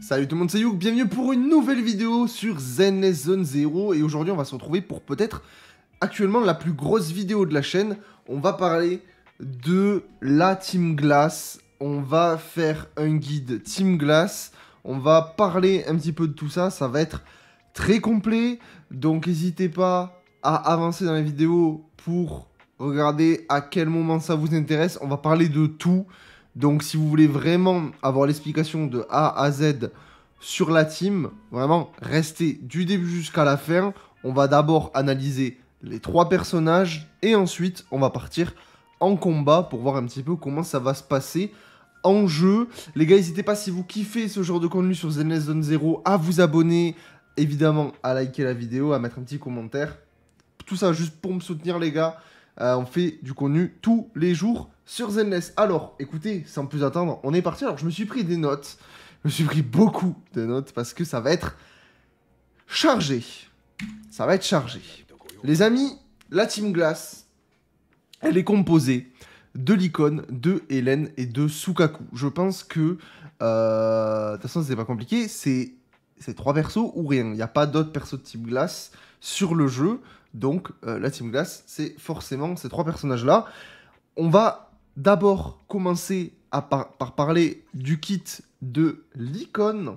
Salut tout le monde, c'est Youk, bienvenue pour une nouvelle vidéo sur Zenless Zone Zero. Et aujourd'hui on va se retrouver pour peut-être actuellement la plus grosse vidéo de la chaîne. On va parler de la Team Glass, on va faire un guide Team Glass, on va parler un petit peu de tout ça, ça va être très complet. Donc n'hésitez pas à avancer dans la vidéo pour regarder à quel moment ça vous intéresse. On va parler de tout. Donc si vous voulez vraiment avoir l'explication de A à Z sur la team, vraiment restez du début jusqu'à la fin. On va d'abord analyser les 3 personnages et ensuite on va partir en combat pour voir un petit peu comment ça va se passer en jeu. Les gars, n'hésitez pas, si vous kiffez ce genre de contenu sur Zenless Zone Zero, à vous abonner, évidemment à liker la vidéo, à mettre un petit commentaire. Tout ça juste pour me soutenir les gars. On fait du contenu tous les jours sur Zenless. Alors, écoutez, sans plus attendre, on est parti. Alors, je me suis pris des notes. Je me suis pris beaucoup de notes parce que ça va être chargé. Ça va être chargé. Les amis, la Team Glass, elle est composée de Licon, de Hélène et de Sukaku. Je pense que, de toute façon, c'est pas compliqué. C'est 3 persos ou rien. Il n'y a pas d'autres persos de Team Glass sur le jeu. Donc, la Team Glass, c'est forcément ces 3 personnages-là. On va d'abord commencer par parler du kit de Licon.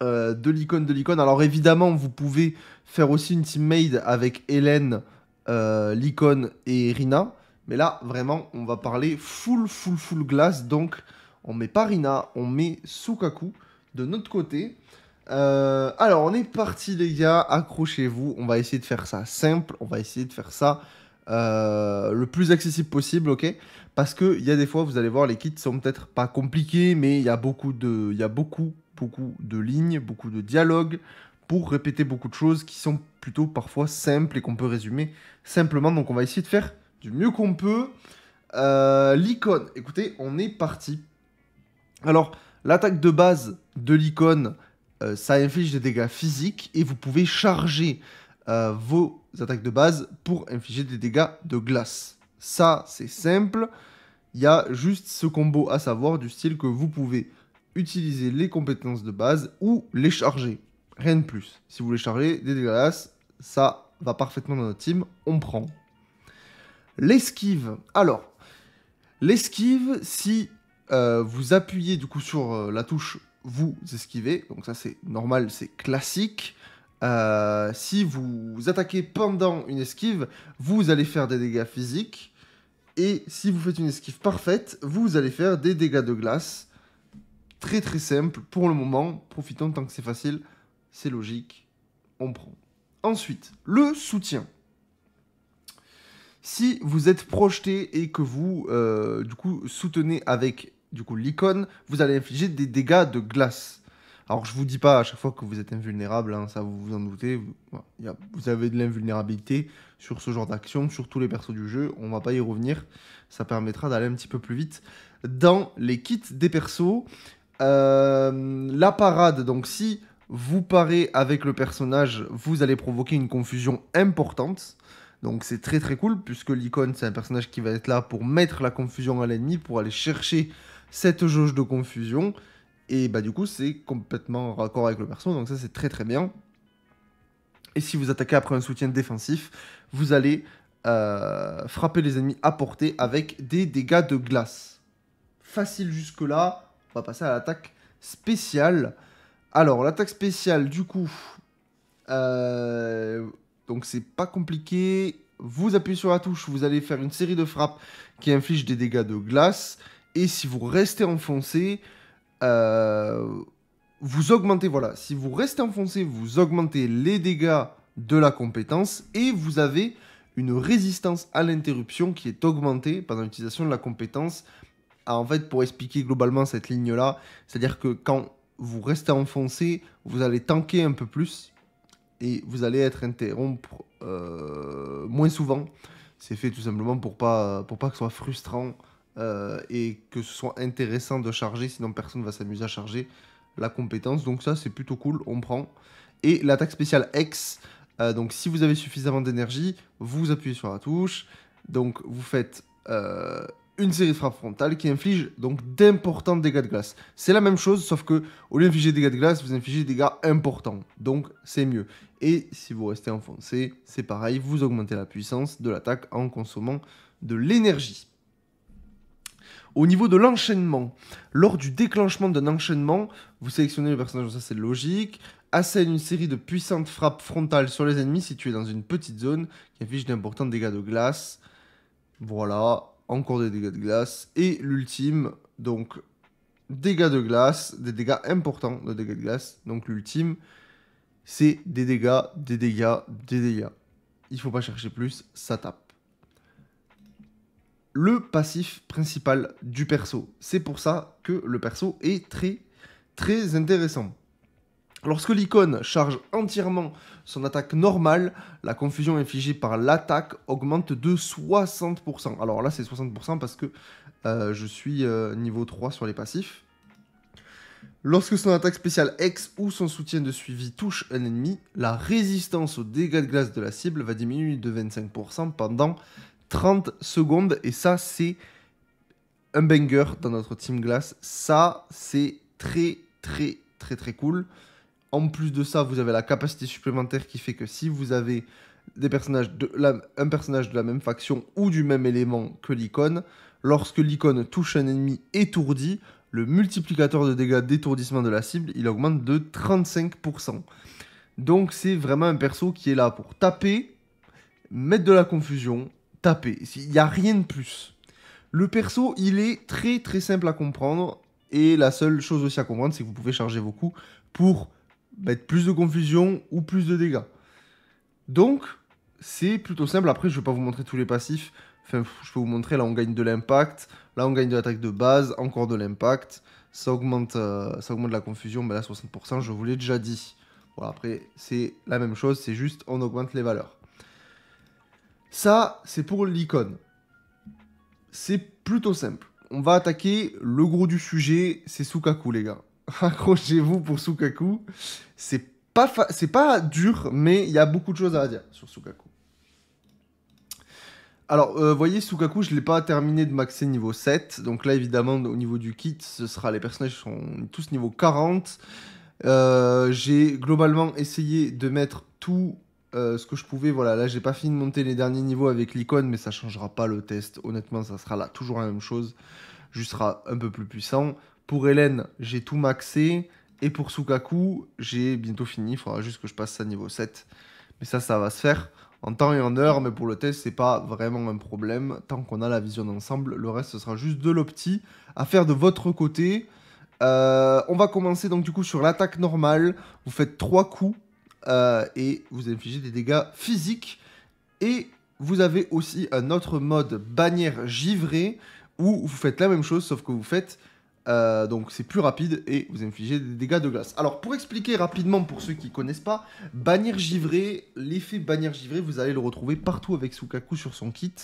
Alors, évidemment, vous pouvez faire aussi une team made avec Hélène, Licon et Rina. Mais là, vraiment, on va parler full glace. Donc, on met pas Rina, on met Sukaku de notre côté. Alors, on est parti, les gars. Accrochez-vous. On va essayer de faire ça simple. On va essayer de faire ça le plus accessible possible, ok? Parce qu'il y a des fois, vous allez voir, les kits sont peut-être pas compliqués, mais il y a beaucoup de lignes, beaucoup de dialogues pour répéter beaucoup de choses qui sont plutôt parfois simples et qu'on peut résumer simplement. Donc, on va essayer de faire du mieux qu'on peut. L'icône, écoutez, on est parti. Alors, l'attaque de base de l'icône, ça inflige des dégâts physiques et vous pouvez charger vos attaques de base pour infliger des dégâts de glace. Ça, c'est simple. Il y a juste ce combo à savoir du style que vous pouvez utiliser les compétences de base ou les charger. Rien de plus. Si vous voulez charger des dégâts de glace, ça va parfaitement dans notre team. On prend. L'esquive. Alors, l'esquive, si vous appuyez du coup sur la touche, vous esquivez. Donc ça, c'est normal, c'est classique. Si vous attaquez pendant une esquive, vous allez faire des dégâts physiques. Et si vous faites une esquive parfaite, vous allez faire des dégâts de glace. Très simple pour le moment. Profitons tant que c'est facile. C'est logique. On prend. Ensuite, le soutien. Si vous êtes projeté et que vous, du coup, soutenez avec l'icône, vous allez infliger des dégâts de glace. Alors, je vous dis pas à chaque fois que vous êtes invulnérable, hein, ça vous vous en doutez. Vous avez de l'invulnérabilité sur ce genre d'action, sur tous les persos du jeu. On va pas y revenir. Ça permettra d'aller un petit peu plus vite dans les kits des persos. La parade, donc si vous parez avec le personnage, vous allez provoquer une confusion importante. Donc c'est très cool, puisque l'icône, c'est un personnage qui va être là pour mettre la confusion à l'ennemi, pour aller chercher cette jauge de confusion. Et bah du coup, c'est complètement en raccord avec le perso, donc ça c'est très bien. Et si vous attaquez après un soutien défensif, vous allez frapper les ennemis à portée avec des dégâts de glace. Facile jusque-là, on va passer à l'attaque spéciale. Alors, l'attaque spéciale, du coup, donc c'est pas compliqué. Vous appuyez sur la touche, vous allez faire une série de frappes qui infligent des dégâts de glace. Et si vous restez enfoncé, vous augmentez, voilà, si vous restez enfoncé, vous augmentez les dégâts de la compétence et vous avez une résistance à l'interruption qui est augmentée pendant l'utilisation de la compétence. En fait, pour expliquer globalement cette ligne-là, c'est-à-dire que quand vous restez enfoncé, vous allez tanker un peu plus et vous allez être interrompu moins souvent. C'est fait tout simplement pour pas que ce soit frustrant et que ce soit intéressant de charger, sinon personne ne va s'amuser à charger la compétence. Donc ça, c'est plutôt cool, on prend. Et l'attaque spéciale X, donc si vous avez suffisamment d'énergie, vous appuyez sur la touche. Donc vous faites une série de frappes frontales qui inflige donc d'importants dégâts de glace. C'est la même chose, sauf que au lieu d'infliger des dégâts de glace, vous infligez des dégâts importants. Donc c'est mieux. Et si vous restez enfoncé, c'est pareil, vous augmentez la puissance de l'attaque en consommant de l'énergie. Au niveau de l'enchaînement, lors du déclenchement d'un enchaînement, vous sélectionnez le personnage, ça c'est logique, assène une série de puissantes frappes frontales sur les ennemis situés dans une petite zone qui inflige d'importants dégâts de glace. Voilà, encore des dégâts de glace. Et l'ultime, donc dégâts de glace, des dégâts importants de dégâts de glace. Donc l'ultime, c'est des dégâts, des dégâts, des dégâts. Il faut pas chercher plus, ça tape. Le passif principal du perso. C'est pour ça que le perso est très intéressant. Lorsque l'icône charge entièrement son attaque normale, la confusion infligée par l'attaque augmente de 60%. Alors là, c'est 60% parce que je suis niveau 3 sur les passifs. Lorsque son attaque spéciale X ou son soutien de suivi touche un ennemi, la résistance aux dégâts de glace de la cible va diminuer de 25% pendant 30 secondes. Et ça, c'est un banger dans notre Team Glace. Ça, c'est très cool. En plus de ça, vous avez la capacité supplémentaire qui fait que si vous avez un personnage de la même faction ou du même élément que l'icône, lorsque l'icône touche un ennemi étourdi, le multiplicateur de dégâts d'étourdissement de la cible, il augmente de 35%. Donc c'est vraiment un perso qui est là pour taper, mettre de la confusion, taper. Il n'y a rien de plus. Le perso, il est très simple à comprendre. Et la seule chose aussi à comprendre, c'est que vous pouvez charger vos coups pour mettre plus de confusion ou plus de dégâts. Donc, c'est plutôt simple. Après, je ne vais pas vous montrer tous les passifs. Enfin, je peux vous montrer, là, on gagne de l'impact. Là, on gagne de l'attaque de base, encore de l'impact. Ça augmente la confusion. Mais là, 60%, je vous l'ai déjà dit. Voilà, après, c'est la même chose. C'est juste, on augmente les valeurs. Ça, c'est pour l'icône. C'est plutôt simple. On va attaquer le gros du sujet, c'est Sukaku, les gars. Accrochez-vous pour Sukaku. C'est pas dur, mais il y a beaucoup de choses à dire sur Sukaku. Alors, vous voyez, Sukaku, je ne l'ai pas terminé de maxer niveau 7. Donc là, évidemment, au niveau du kit, les personnages sont tous niveau 40. J'ai globalement essayé de mettre tout ce que je pouvais. Voilà, là, j'ai pas fini de monter les derniers niveaux avec l'icône, mais ça changera pas le test. Honnêtement, ça sera là toujours la même chose. Juste sera un peu plus puissant. Pour Hélène, j'ai tout maxé. Et pour Sukaku, j'ai bientôt fini. Il faudra juste que je passe ça niveau 7. Mais ça va se faire en temps et en heure. Mais pour le test, c'est pas vraiment un problème. Tant qu'on a la vision d'ensemble, le reste, ce sera juste de l'opti à faire de votre côté. On va commencer donc du coup sur l'attaque normale. Vous faites 3 coups et vous infligez des dégâts physiques. Et vous avez aussi un autre mode bannière givrée où vous faites la même chose sauf que vous faites donc c'est plus rapide et vous infligez des dégâts de glace. Alors pour expliquer rapidement pour ceux qui ne connaissent pas, bannière givrée, l'effet bannière givrée, vous allez le retrouver partout avec Sukaku sur son kit.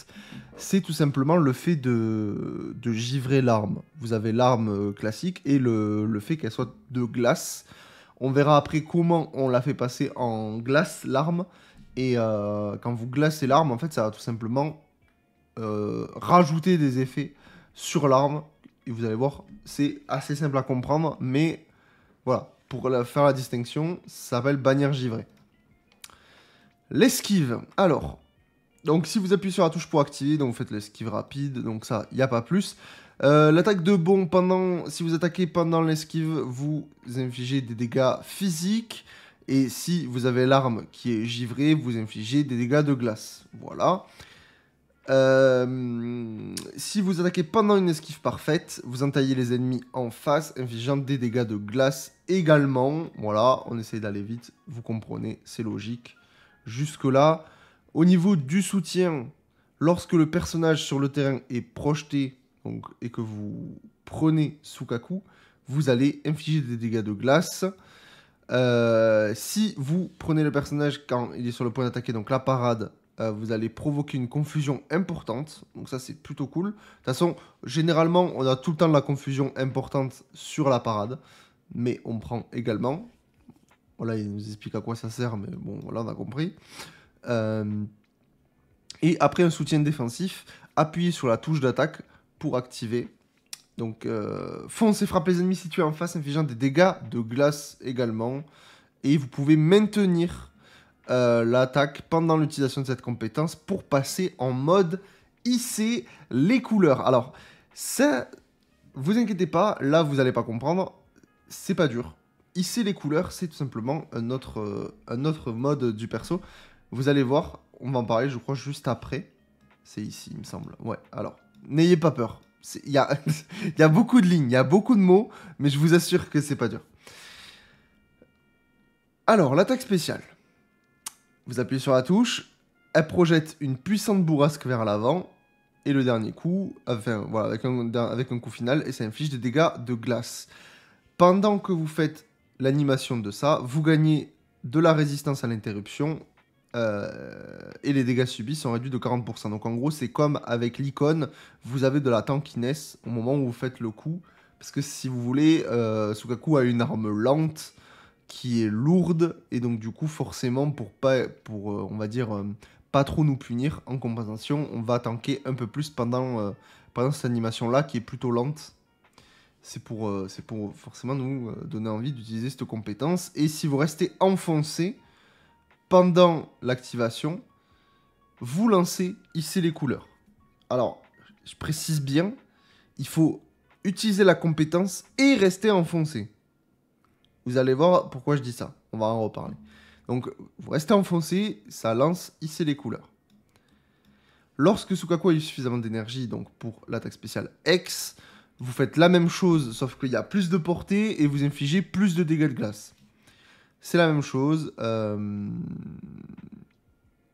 C'est tout simplement le fait de givrer l'arme. Vous avez l'arme classique et le fait qu'elle soit de glace. On verra après comment on la fait passer en glace l'arme. Et quand vous glacez l'arme, en fait ça va tout simplement rajouter des effets sur l'arme. Et vous allez voir, c'est assez simple à comprendre, mais voilà, pour faire la distinction, ça s'appelle bannière givrée. L'esquive, alors, donc si vous appuyez sur la touche pour activer, donc vous faites l'esquive rapide, donc ça, il n'y a pas plus. L'attaque de bond, si vous attaquez pendant l'esquive, vous infligez des dégâts physiques, et si vous avez l'arme qui est givrée, vous infligez des dégâts de glace, voilà. Si vous attaquez pendant une esquive parfaite, vous entaillez les ennemis en face, infligeant des dégâts de glace également. Voilà, on essaie d'aller vite, vous comprenez, c'est logique. Jusque là, au niveau du soutien, lorsque le personnage sur le terrain est projeté donc, et que vous prenez Sukaku, vous allez infliger des dégâts de glace. Si vous prenez le personnage quand il est sur le point d'attaquer, donc la parade, vous allez provoquer une confusion importante. Donc ça, c'est plutôt cool. De toute façon, généralement, on a tout le temps de la confusion importante sur la parade. Mais on prend également. Voilà, il nous explique à quoi ça sert, mais bon, là, on a compris. Et après un soutien défensif, appuyez sur la touche d'attaque pour activer. Donc, fonce et frappe les ennemis situés en face, infligeant des dégâts de glace également. Et vous pouvez maintenir l'attaque pendant l'utilisation de cette compétence pour passer en mode hisser les couleurs. Alors, ça, vous inquiétez pas, là vous n'allez pas comprendre, c'est pas dur. Hisser les couleurs, c'est tout simplement un autre mode du perso. Vous allez voir, on va en parler, je crois, juste après. C'est ici, il me semble. Ouais, alors, n'ayez pas peur. Il y a, y a beaucoup de lignes, il y a beaucoup de mots, mais je vous assure que c'est pas dur. Alors, l'attaque spéciale. Vous appuyez sur la touche, elle projette une puissante bourrasque vers l'avant, et le dernier coup, enfin, voilà, avec un coup final, et ça inflige des dégâts de glace. Pendant que vous faites l'animation de ça, vous gagnez de la résistance à l'interruption, et les dégâts subis sont réduits de 40%. Donc en gros, c'est comme avec l'icône, vous avez de la tankiness au moment où vous faites le coup, parce que si vous voulez, Sukaku a une arme lente, qui est lourde, et donc du coup forcément pour on va dire pas trop nous punir, en compensation on va tanker un peu plus pendant cette animation là qui est plutôt lente. C'est pour forcément nous donner envie d'utiliser cette compétence. Et si vous restez enfoncé pendant l'activation, vous lancez hisser les couleurs. Alors je précise bien, il faut utiliser la compétence et rester enfoncé. Vous allez voir pourquoi je dis ça. On va en reparler. Donc, vous restez enfoncé, ça lance hisser les couleurs. Lorsque Sukaku a eu suffisamment d'énergie, donc pour l'attaque spéciale X, vous faites la même chose, sauf qu'il y a plus de portée et vous infligez plus de dégâts de glace. C'est la même chose.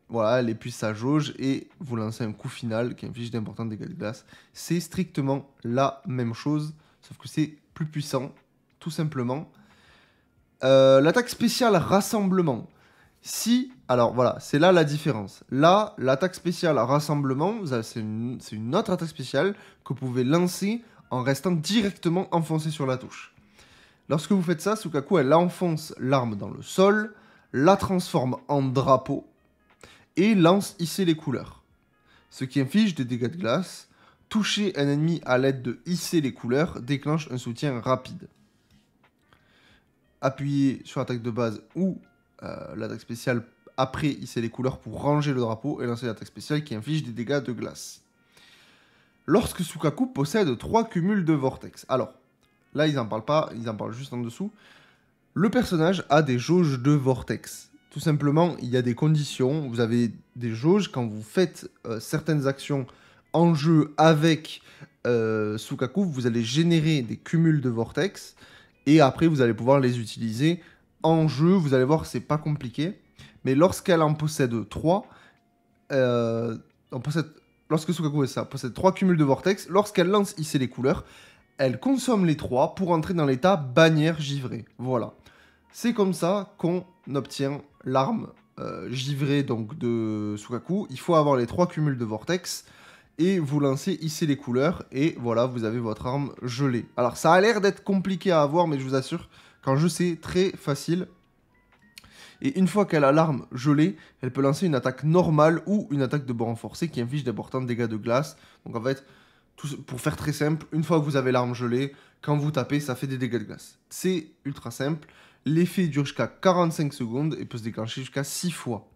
Voilà, elle épuise sa jauge et vous lancez un coup final qui inflige d'importants dégâts de glace. C'est strictement la même chose, sauf que c'est plus puissant, tout simplement. L'attaque spéciale rassemblement. Si, alors voilà, c'est là la différence. Là, l'attaque spéciale rassemblement, c'est une autre attaque spéciale que vous pouvez lancer en restant directement enfoncé sur la touche. Lorsque vous faites ça, Sukaku, elle enfonce l'arme dans le sol, la transforme en drapeau et lance hisser les couleurs. Ce qui inflige des dégâts de glace. Toucher un ennemi à l'aide de hisser les couleurs déclenche un soutien rapide. Appuyer sur l'attaque de base ou l'attaque spéciale après hisser les couleurs pour ranger le drapeau et lancer l'attaque spéciale qui inflige des dégâts de glace. Lorsque Sukaku possède 3 cumuls de vortex. Alors, là ils en parlent pas, ils en parlent juste en dessous. Le personnage a des jauges de vortex. Tout simplement, il y a des conditions, vous avez des jauges quand vous faites certaines actions en jeu avec Sukaku, vous allez générer des cumuls de vortex. Et après, vous allez pouvoir les utiliser en jeu. Vous allez voir, c'est pas compliqué. Mais lorsqu'elle en possède 3, lorsque Sukaku possède 3 cumuls de vortex, lorsqu'elle lance hisser les couleurs, elle consomme les 3 pour entrer dans l'état bannière givrée. Voilà. C'est comme ça qu'on obtient l'arme givrée donc, de Sukaku. Il faut avoir les 3 cumuls de vortex. Et vous lancez hisser les couleurs, et voilà, vous avez votre arme gelée. Alors, ça a l'air d'être compliqué à avoir, mais je vous assure, quand je sais, très facile. Et une fois qu'elle a l'arme gelée, elle peut lancer une attaque normale ou une attaque de bord renforcé qui inflige d'importants dégâts de glace. Donc en fait, pour faire très simple, une fois que vous avez l'arme gelée, quand vous tapez, ça fait des dégâts de glace. C'est ultra simple. L'effet dure jusqu'à 45 secondes et peut se déclencher jusqu'à 6 fois.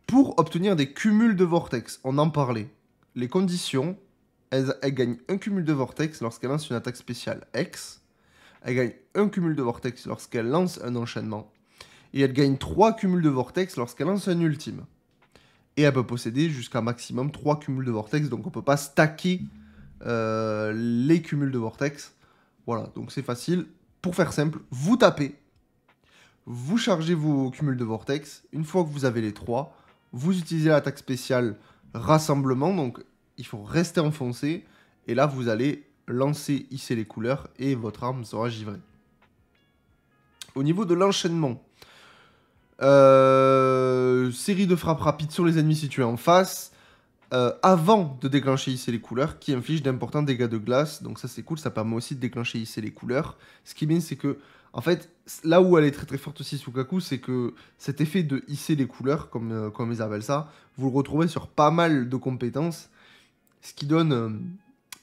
Pour obtenir des cumuls de vortex, on en parlait. Les conditions, elle gagne un cumul de vortex lorsqu'elle lance une attaque spéciale X. Elle gagne un cumul de vortex lorsqu'elle lance un enchaînement. Et elle gagne 3 cumuls de vortex lorsqu'elle lance un ultime. Et elle peut posséder jusqu'à maximum 3 cumuls de vortex. Donc on ne peut pas stacker les cumuls de vortex. Voilà, donc c'est facile. Pour faire simple, vous tapez. Vous chargez vos cumuls de vortex. Une fois que vous avez les 3, vous utilisez l'attaque spéciale rassemblement, donc il faut rester enfoncé, et là vous allez lancer hisser les couleurs et votre arme sera givrée. Au niveau de l'enchaînement, série de frappes rapides sur les ennemis situés en face, avant de déclencher hisser les couleurs, qui inflige d'importants dégâts de glace, donc ça c'est cool, ça permet aussi de déclencher hisser les couleurs. Ce qui est bien, c'est que en fait, là où elle est très très forte aussi, Sukaku, c'est que cet effet de hisser les couleurs, comme ils appellent ça, vous le retrouvez sur pas mal de compétences, ce qui donne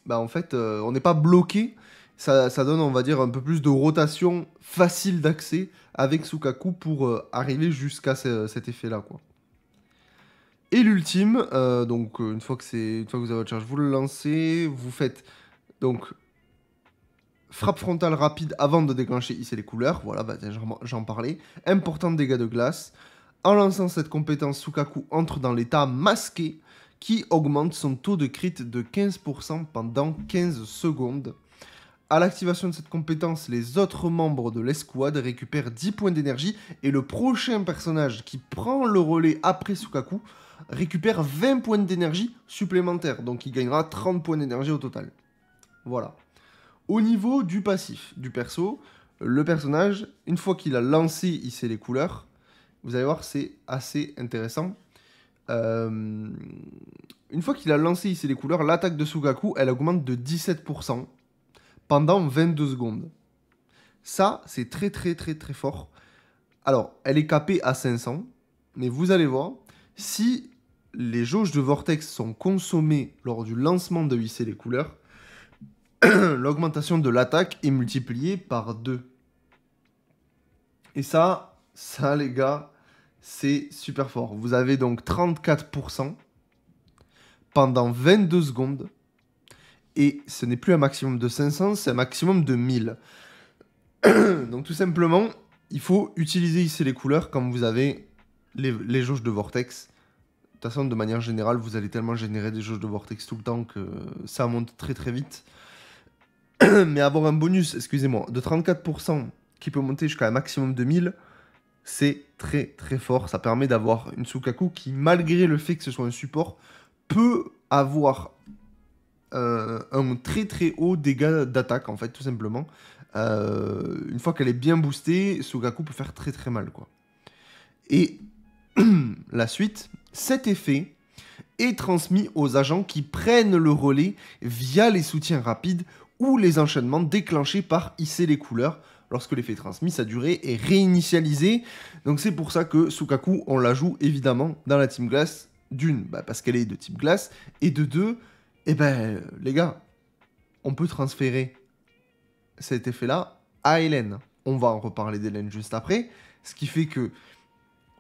bah en fait, on n'est pas bloqué. Ça donne, on va dire, un peu plus de rotation facile d'accès avec Sukaku pour arriver jusqu'à cet effet-là, quoi. Et l'ultime, donc une fois que vous avez votre charge, vous le lancez, vous faites donc frappe frontale rapide avant de déclencher hisser les couleurs. Voilà, bah, j'en parlais. Important dégâts de glace. En lançant cette compétence, Sukaku entre dans l'état masqué qui augmente son taux de crit de 15% pendant 15 secondes. À l'activation de cette compétence, les autres membres de l'escouade récupèrent 10 points d'énergie et le prochain personnage qui prend le relais après Sukaku récupère 20 points d'énergie supplémentaires. Donc il gagnera 30 points d'énergie au total. Voilà. Au niveau du passif du perso, le personnage, une fois qu'il a lancé hisser les couleurs, vous allez voir, c'est assez intéressant. Une fois qu'il a lancé hisser les couleurs, l'attaque de Sukaku, elle augmente de 17% pendant 22 secondes. Ça, c'est très très très très fort. Alors, elle est capée à 500, mais vous allez voir, si les jauges de vortex sont consommées lors du lancement de hisser les couleurs, l'augmentation de l'attaque est multipliée par 2. Et ça les gars, c'est super fort. Vous avez donc 34% pendant 22 secondes. Et ce n'est plus un maximum de 500, c'est un maximum de 1000. Donc tout simplement, il faut utiliser ici les couleurs quand vous avez les jauges de vortex. De toute façon, de manière générale, vous allez tellement générer des jauges de vortex tout le temps que ça monte très très vite. Mais avoir un bonus, excusez-moi, de 34% qui peut monter jusqu'à un maximum de 1000, c'est très très fort. Ça permet d'avoir une Sukaku qui, malgré le fait que ce soit un support, peut avoir un très très haut dégât d'attaque, en fait, tout simplement. Une fois qu'elle est bien boostée, Sukaku peut faire très très mal, quoi. Et la suite, cet effet est transmis aux agents qui prennent le relais via les soutiens rapides ou les enchaînements déclenchés par hisser les couleurs. Lorsque l'effet transmis, sa durée est réinitialisée. Donc c'est pour ça que Sukaku, on la joue évidemment dans la Team Glace. D'une, bah parce qu'elle est de type glace. Et de deux, eh ben les gars, on peut transférer cet effet-là à Hélène. On va en reparler d'Hélène juste après. Ce qui fait que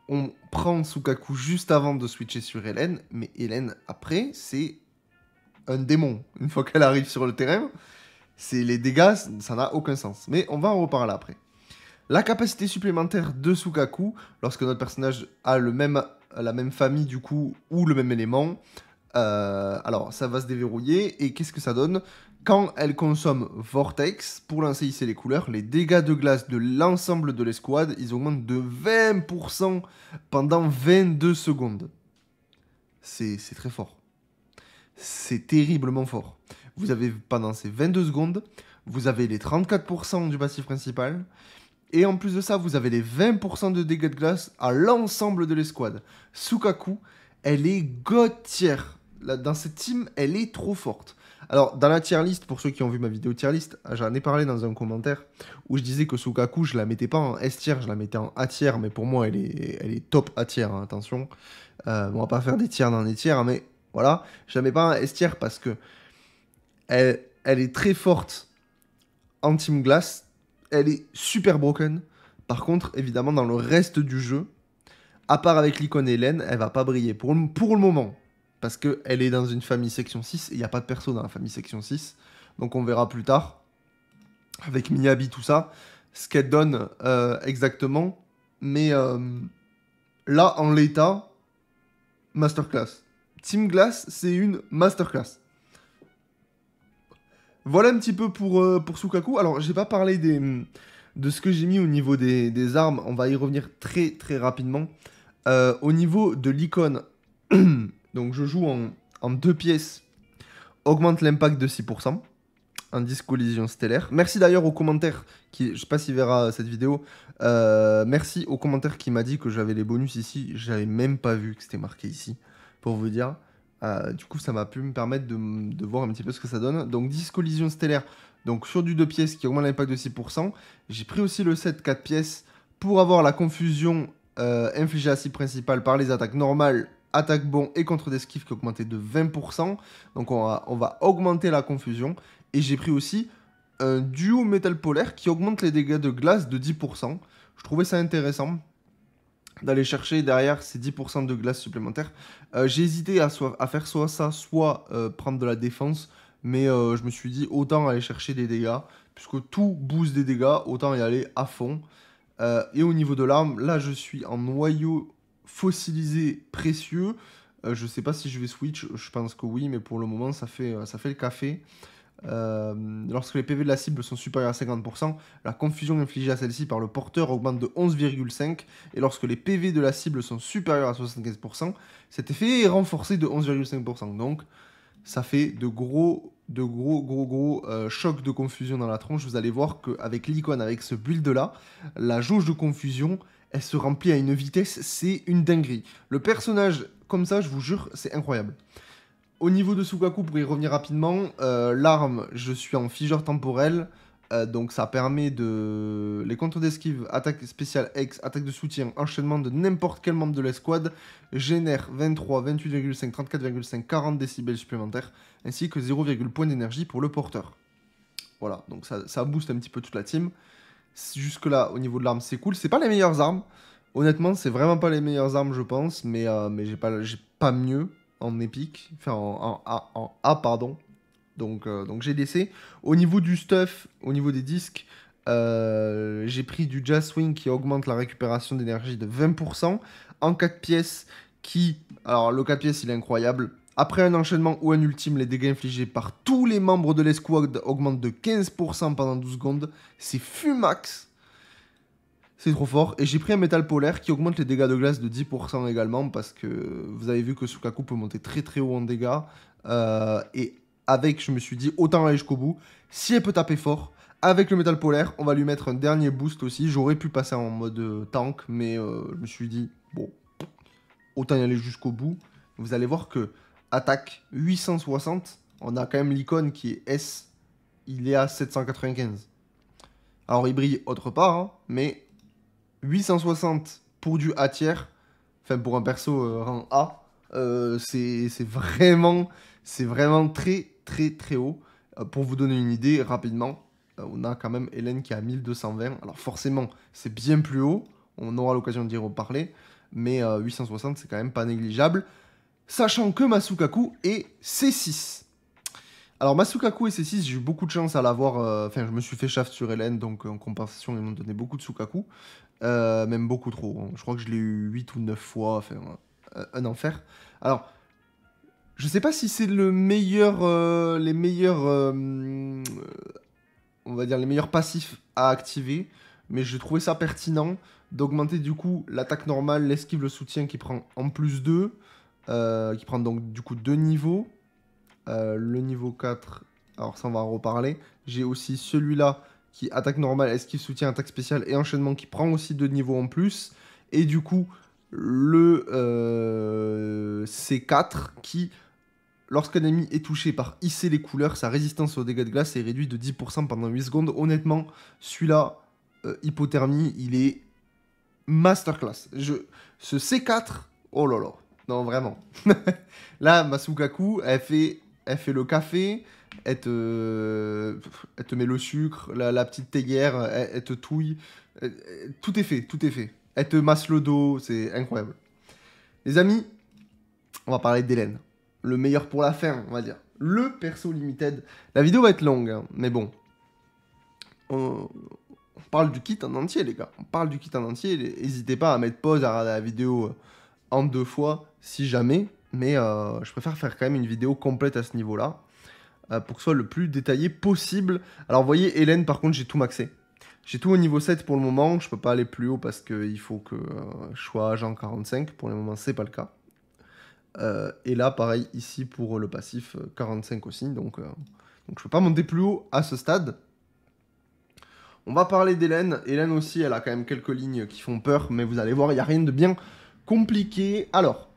on prend Sukaku juste avant de switcher sur Hélène. Mais Hélène, après, c'est un démon. Une fois qu'elle arrive sur le terrain, c'est les dégâts, ça n'a aucun sens. Mais on va en reparler après. La capacité supplémentaire de Sukaku, lorsque notre personnage a la même famille du coup, ou le même élément, alors ça va se déverrouiller, et qu'est-ce que ça donne? Quand elle consomme Vortex, pour lancer hisser les couleurs, les dégâts de glace de l'ensemble de l'escouade, ils augmentent de 20% pendant 22 secondes. C'est très fort. C'est terriblement fort. Vous avez, pendant ces 22 secondes, vous avez les 34% du passif principal, et en plus de ça, vous avez les 20% de dégâts de glace à l'ensemble de l'escouade. Sukaku, elle est god tier. Dans cette team, elle est trop forte. Alors, dans la tier list, pour ceux qui ont vu ma vidéo tier list, j'en ai parlé dans un commentaire où je disais que Sukaku, je la mettais pas en S tier, je la mettais en A tier, mais pour moi, elle est top A tier, hein, attention. On va pas faire des tiers dans des tiers, mais voilà. Je la mets pas en S tier parce que elle est très forte en Team Glace. Elle est super broken. Par contre, évidemment, dans le reste du jeu, à part avec l'icône Hélène, elle va pas briller pour le moment. Parce qu'elle est dans une famille section 6 et il n'y a pas de perso dans la famille section 6. Donc on verra plus tard, avec Miyabi, tout ça, ce qu'elle donne exactement. Mais là, en l'état, masterclass. Team Glace, c'est une masterclass. Voilà un petit peu pour Sukaku. Alors, j'ai pas parlé de ce que j'ai mis au niveau des armes. On va y revenir très très rapidement. Au niveau de l'icône, donc je joue en 2 pièces. Augmente l'impact de 6%. Indice collision stellaire. Merci d'ailleurs aux commentaires qui, je sais pas s'il verra cette vidéo. Merci aux commentaires qui m'a dit que j'avais les bonus ici. J'avais même pas vu que c'était marqué ici, pour vous dire. Du coup, ça m'a pu me permettre de voir un petit peu ce que ça donne. Donc, 10 collisions stellaires, donc sur du 2 pièces qui augmente l'impact de 6%. J'ai pris aussi le set 4 pièces pour avoir la confusion infligée à cible principale par les attaques normales attaque bon et contre d'esquive qui augmentait de 20%. Donc on va augmenter la confusion. Et j'ai pris aussi un duo métal polaire qui augmente les dégâts de glace de 10%. Je trouvais ça intéressant d'aller chercher derrière ces 10% de glace supplémentaires. J'ai hésité à faire soit ça, soit prendre de la défense. Mais je me suis dit autant aller chercher des dégâts. Puisque tout booste des dégâts, autant y aller à fond. Et au niveau de l'arme, là je suis en noyau fossilisé précieux. Je sais pas si je vais switch, je pense que oui, mais pour le moment ça fait le café. Lorsque les PV de la cible sont supérieurs à 50%, la confusion infligée à celle-ci par le porteur augmente de 11,5. Et lorsque les PV de la cible sont supérieurs à 75%, cet effet est renforcé de 11,5%. Donc ça fait de gros chocs de confusion dans la tronche. Vous allez voir qu'avec l'icône, avec ce build là, la jauge de confusion, elle se remplit à une vitesse, c'est une dinguerie. Le personnage comme ça, je vous jure, c'est incroyable. Au niveau de Sukaku, pour y revenir rapidement, l'arme, je suis en figeur temporel. Donc ça permet de... Les contres d'esquive, attaque spéciale X, attaque de soutien, enchaînement de n'importe quel membre de l'escouade, génère 23, 28,5, 34,5, 40 décibels supplémentaires, ainsi que 0, point d'énergie pour le porteur. Voilà, donc ça booste un petit peu toute la team. Jusque là, au niveau de l'arme, c'est cool. C'est pas les meilleures armes. Honnêtement, c'est vraiment pas les meilleures armes, je pense, mais j'ai pas mieux en épique, enfin en A, pardon. Donc j'ai laissé. Au niveau du stuff, au niveau des disques, j'ai pris du Jazz Swing qui augmente la récupération d'énergie de 20%. En 4 pièces qui... Alors le 4 pièces il est incroyable. Après un enchaînement ou un ultime, les dégâts infligés par tous les membres de l'escouade augmentent de 15% pendant 12 secondes. C'est fumax. C'est trop fort. Et j'ai pris un métal polaire qui augmente les dégâts de glace de 10% également. Parce que vous avez vu que Sukaku peut monter très très haut en dégâts. Et avec, je me suis dit, autant aller jusqu'au bout. Si elle peut taper fort, avec le métal polaire, on va lui mettre un dernier boost aussi. J'aurais pu passer en mode tank. Mais je me suis dit, bon, autant y aller jusqu'au bout. Vous allez voir que attaque 860. On a quand même l'icône qui est S. Il est à 795. Alors il brille autre part, hein, mais 860 pour du A tiers, enfin pour un perso rang A, c'est vraiment très très très haut. Pour vous donner une idée rapidement, on a quand même Hélène qui a 1220. Alors forcément, c'est bien plus haut, on aura l'occasion d'y reparler, mais 860 c'est quand même pas négligeable. Sachant que ma Sukaku est C6. Alors ma Sukaku et C6, j'ai eu beaucoup de chance à l'avoir, enfin je me suis fait shaft sur Hélène, donc en compensation ils m'ont donné beaucoup de Sukaku. Même beaucoup trop, hein. Je crois que je l'ai eu 8 ou 9 fois, enfin un enfer. Alors, je sais pas si c'est le meilleur, les meilleurs, on va dire les meilleurs passifs à activer, mais je trouvais ça pertinent d'augmenter du coup l'attaque normale, l'esquive, le soutien qui prend en plus 2, qui prend donc du coup 2 niveaux. Le niveau 4, alors ça on va en reparler. J'ai aussi celui-là qui attaque normale, esquive, soutien, attaque spéciale et enchaînement qui prend aussi 2 niveaux en plus. Et du coup, le C4 qui, lorsqu'un ennemi est touché par hisser les couleurs, sa résistance aux dégâts de glace est réduite de 10% pendant 8 secondes. Honnêtement, celui-là, hypothermie, il est masterclass. Ce C4, oh là là, non vraiment. Là, ma Sukaku, elle fait le café, elle te met le sucre, la petite théière, elle te touille. Tout est fait, tout est fait. Elle te masse le dos, c'est incroyable. Les amis, on va parler d'Hélène. Le meilleur pour la fin, on va dire. Le perso limited. La vidéo va être longue, hein, mais bon. On parle du kit en entier, les gars. On parle du kit en entier. N'hésitez pas à mettre pause, à regarder la vidéo en 2 fois, si jamais. Mais je préfère faire quand même une vidéo complète à ce niveau-là. Pour que ce soit le plus détaillé possible. Alors, vous voyez, Hélène, par contre, j'ai tout maxé. J'ai tout au niveau 7 pour le moment. Je peux pas aller plus haut parce qu'il faut que je sois agent 45. Pour le moment, c'est pas le cas. Et là, pareil, ici, pour le passif, 45 aussi. Donc je peux pas monter plus haut à ce stade. On va parler d'Hélène. Hélène aussi, elle a quand même quelques lignes qui font peur. Mais vous allez voir, il n'y a rien de bien compliqué. Alors...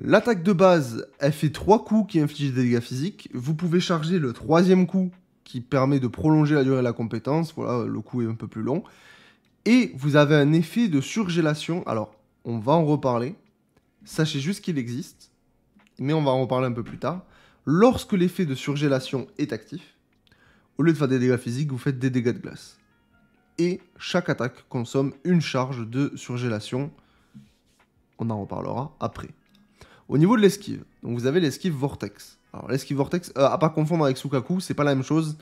L'attaque de base, elle fait 3 coups qui infligent des dégâts physiques. Vous pouvez charger le 3e coup qui permet de prolonger la durée de la compétence. Voilà, le coup est un peu plus long. Et vous avez un effet de surgélation. Alors, on va en reparler. sachez juste qu'il existe, mais on va en reparler un peu plus tard. Lorsque l'effet de surgélation est actif, au lieu de faire des dégâts physiques, vous faites des dégâts de glace. Et chaque attaque consomme une charge de surgélation. On en reparlera après. Au niveau de l'esquive, donc vous avez l'esquive Vortex. Alors l'esquive Vortex, à pas confondre avec Sukaku, c'est pas la même chose.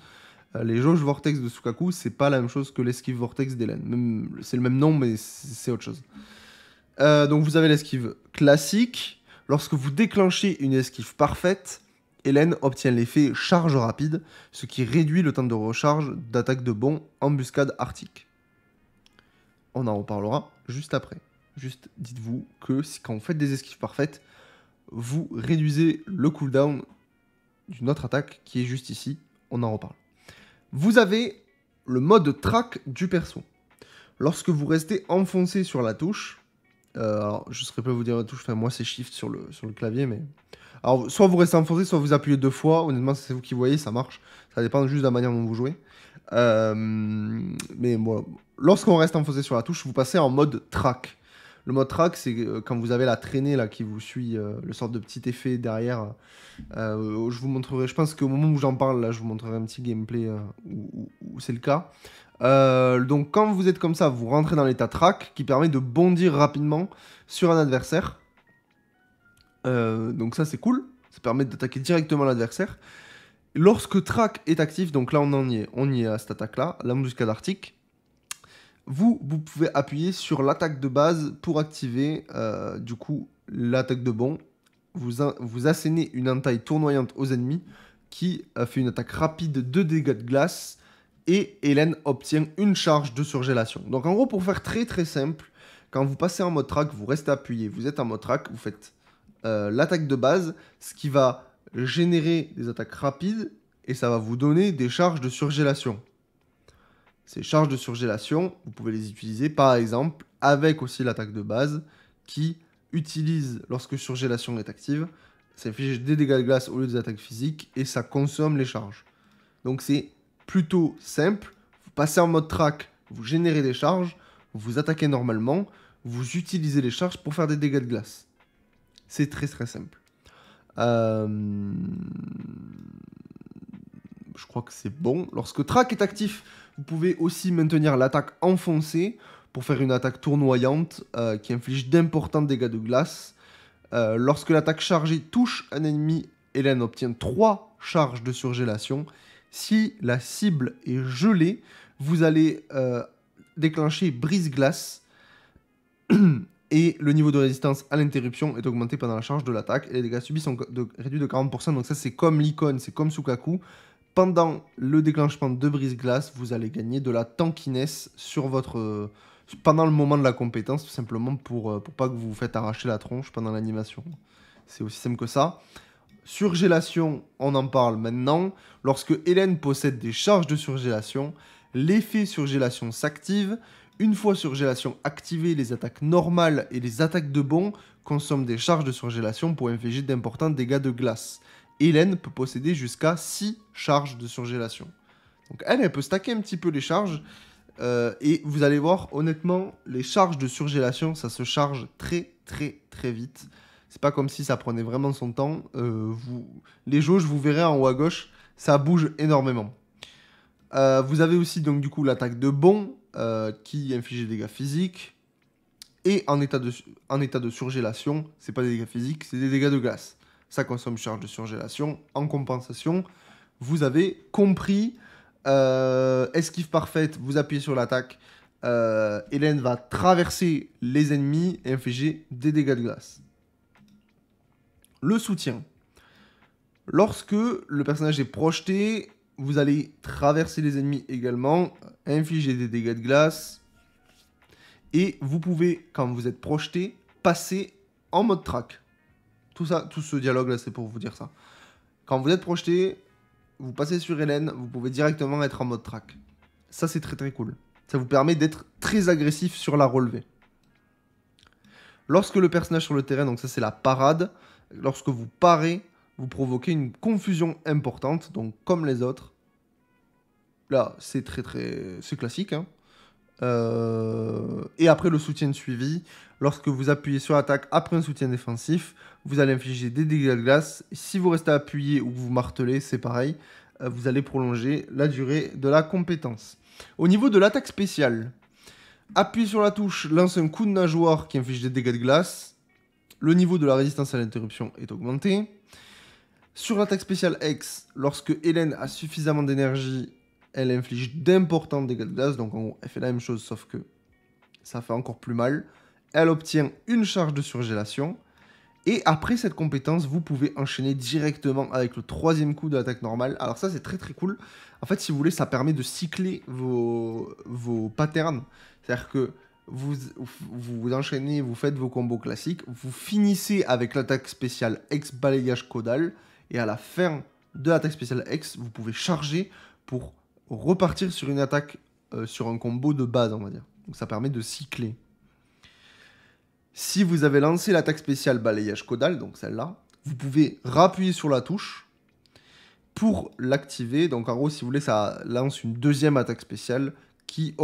Les jauges Vortex de Sukaku, c'est pas la même chose que l'esquive Vortex d'Hélène. C'est le même nom, mais c'est autre chose. Donc vous avez l'esquive classique. Lorsque vous déclenchez une esquive parfaite, Hélène obtient l'effet charge rapide, ce qui réduit le temps de recharge d'attaque de bond embuscade arctique. On en reparlera juste après. Juste dites-vous que quand vous faites des esquives parfaites, vous réduisez le cooldown d'une autre attaque qui est juste ici. On en reparle. Vous avez le mode track du perso. Lorsque vous restez enfoncé sur la touche, alors je ne saurais pas vous dire la touche, enfin moi c'est Shift sur le clavier, mais... Alors soit vous restez enfoncé, soit vous appuyez 2 fois, honnêtement c'est vous qui voyez, ça marche. Ça dépend juste de la manière dont vous jouez. Mais moi, lorsqu'on reste enfoncé sur la touche, vous passez en mode track. Le mode track, c'est quand vous avez la traînée là qui vous suit, le sort de petit effet derrière. Je vous montrerai, je pense qu'au moment où j'en parle, là, je vous montrerai un petit gameplay où c'est le cas. Donc quand vous êtes comme ça, vous rentrez dans l'état track qui permet de bondir rapidement sur un adversaire. Donc ça c'est cool, ça permet d'attaquer directement l'adversaire. Lorsque track est actif, donc là on y est à cette attaque là, l'embuscade arctique. Vous pouvez appuyer sur l'attaque de base pour activer du coup l'attaque de bond. Vous assénez une entaille tournoyante aux ennemis qui fait une attaque rapide de dégâts de glace et Hélène obtient une charge de surgélation. Donc en gros, pour faire très très simple, quand vous passez en mode track, vous restez appuyé, vous êtes en mode track, vous faites l'attaque de base, ce qui va générer des attaques rapides et ça va vous donner des charges de surgélation. Ces charges de surgélation, vous pouvez les utiliser par exemple avec aussi l'attaque de base qui utilise, lorsque surgélation est active, ça inflige des dégâts de glace au lieu des attaques physiques et ça consomme les charges. Donc c'est plutôt simple, vous passez en mode track, vous générez des charges, vous attaquez normalement, vous utilisez les charges pour faire des dégâts de glace. C'est très très simple. Je crois que c'est bon. Lorsque track est actif, vous pouvez aussi maintenir l'attaque enfoncée pour faire une attaque tournoyante qui inflige d'importants dégâts de glace. Lorsque l'attaque chargée touche un ennemi, Hélène obtient 3 charges de surgélation. Si la cible est gelée, vous allez déclencher brise-glace et le niveau de résistance à l'interruption est augmenté pendant la charge de l'attaque et les dégâts subis sont réduits de 40%. Donc ça c'est comme l'icône, c'est comme Sukaku. Pendant le déclenchement de brise-glace, vous allez gagner de la tankiness sur votre... pendant le moment de la compétence, tout simplement pour pas que vous vous faites arracher la tronche pendant l'animation. C'est aussi simple que ça. Surgélation, on en parle maintenant. Lorsque Hélène possède des charges de surgélation, l'effet surgélation s'active. Une fois surgélation activée, les attaques normales et les attaques de bond consomment des charges de surgélation pour infliger d'importants dégâts de glace. Hélène peut posséder jusqu'à 6 charges de surgélation. Donc elle peut stacker un petit peu les charges. Et vous allez voir, honnêtement, les charges de surgélation, ça se charge très très très vite. C'est pas comme si ça prenait vraiment son temps. Les jauges, vous verrez en haut à gauche, ça bouge énormément. Vous avez aussi donc du coup l'attaque de bond qui inflige des dégâts physiques. Et en état de surgélation, c'est pas des dégâts physiques, c'est des dégâts de glace. Ça consomme une charge de surgélation. En compensation, vous avez compris. Esquive parfaite, vous appuyez sur l'attaque. Hélène va traverser les ennemis et infliger des dégâts de glace. Le soutien. Lorsque le personnage est projeté, vous allez traverser les ennemis également, infliger des dégâts de glace. Et vous pouvez, quand vous êtes projeté, passer en mode track. Tout ce dialogue là, c'est pour vous dire ça. Quand vous êtes projeté, vous passez sur Hélène, vous pouvez directement être en mode track. Ça, c'est très très cool. Ça vous permet d'être très agressif sur la relevée. Lorsque le personnage sur le terrain, donc ça c'est la parade, lorsque vous parez, vous provoquez une confusion importante, donc comme les autres. Là, c'est c'est classique, hein. Et après le soutien de suivi, lorsque vous appuyez sur l'attaque après un soutien défensif, vous allez infliger des dégâts de glace. Si vous restez appuyé ou que vous martelez, c'est pareil, vous allez prolonger la durée de la compétence. Au niveau de l'attaque spéciale, appuyez sur la touche, lance un coup de nageoire qui inflige des dégâts de glace. Le niveau de la résistance à l'interruption est augmenté. Sur l'attaque spéciale X, lorsque Hélène a suffisamment d'énergie, elle inflige d'importants dégâts de glace. Donc en gros, elle fait la même chose, sauf que ça fait encore plus mal. Elle obtient une charge de surgélation. Et après cette compétence, vous pouvez enchaîner directement avec le troisième coup de l'attaque normale. Alors ça, c'est très très cool. En fait, si vous voulez, ça permet de cycler vos patterns. C'est-à-dire que vous enchaînez, vous faites vos combos classiques, vous finissez avec l'attaque spéciale X balayage caudal, et à la fin de l'attaque spéciale X, vous pouvez charger pour repartir sur une attaque, sur un combo de base, on va dire. Donc ça permet de cycler. Si vous avez lancé l'attaque spéciale balayage caudal, donc celle-là, vous pouvez rappuyer sur la touche pour l'activer. Donc en gros, si vous voulez, ça lance une deuxième attaque spéciale qui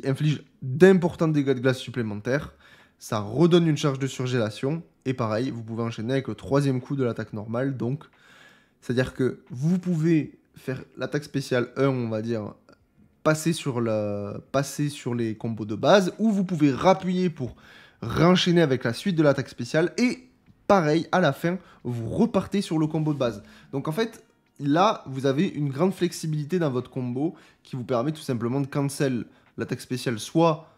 inflige d'importants dégâts de glace supplémentaires. Ça redonne une charge de surgélation. Et pareil, vous pouvez enchaîner avec le troisième coup de l'attaque normale. Donc, c'est-à-dire que vous pouvez faire l'attaque spéciale 1, on va dire, passer sur les combos de base, ou vous pouvez rappuyer pour réenchaîner avec la suite de l'attaque spéciale. Et pareil, à la fin, vous repartez sur le combo de base. Donc en fait, là, vous avez une grande flexibilité dans votre combo qui vous permet tout simplement de cancel l'attaque spéciale soit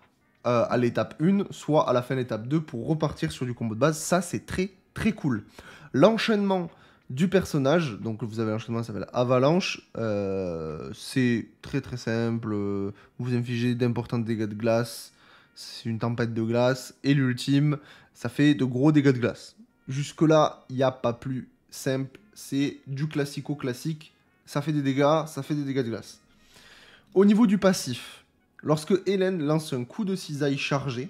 à l'étape 1, soit à la fin de l'étape 2 pour repartir sur du combo de base. Ça, c'est très très cool. L'enchaînement du personnage, donc vous avez l'enchaînement qui s'appelle Avalanche, c'est très très simple. Vous infligez d'importants dégâts de glace, c'est une tempête de glace, et l'ultime, ça fait de gros dégâts de glace. Jusque-là, il n'y a pas plus simple, c'est du classico-classique, ça fait des dégâts, ça fait des dégâts de glace. Au niveau du passif, lorsque Hélène lance un coup de cisaille chargé,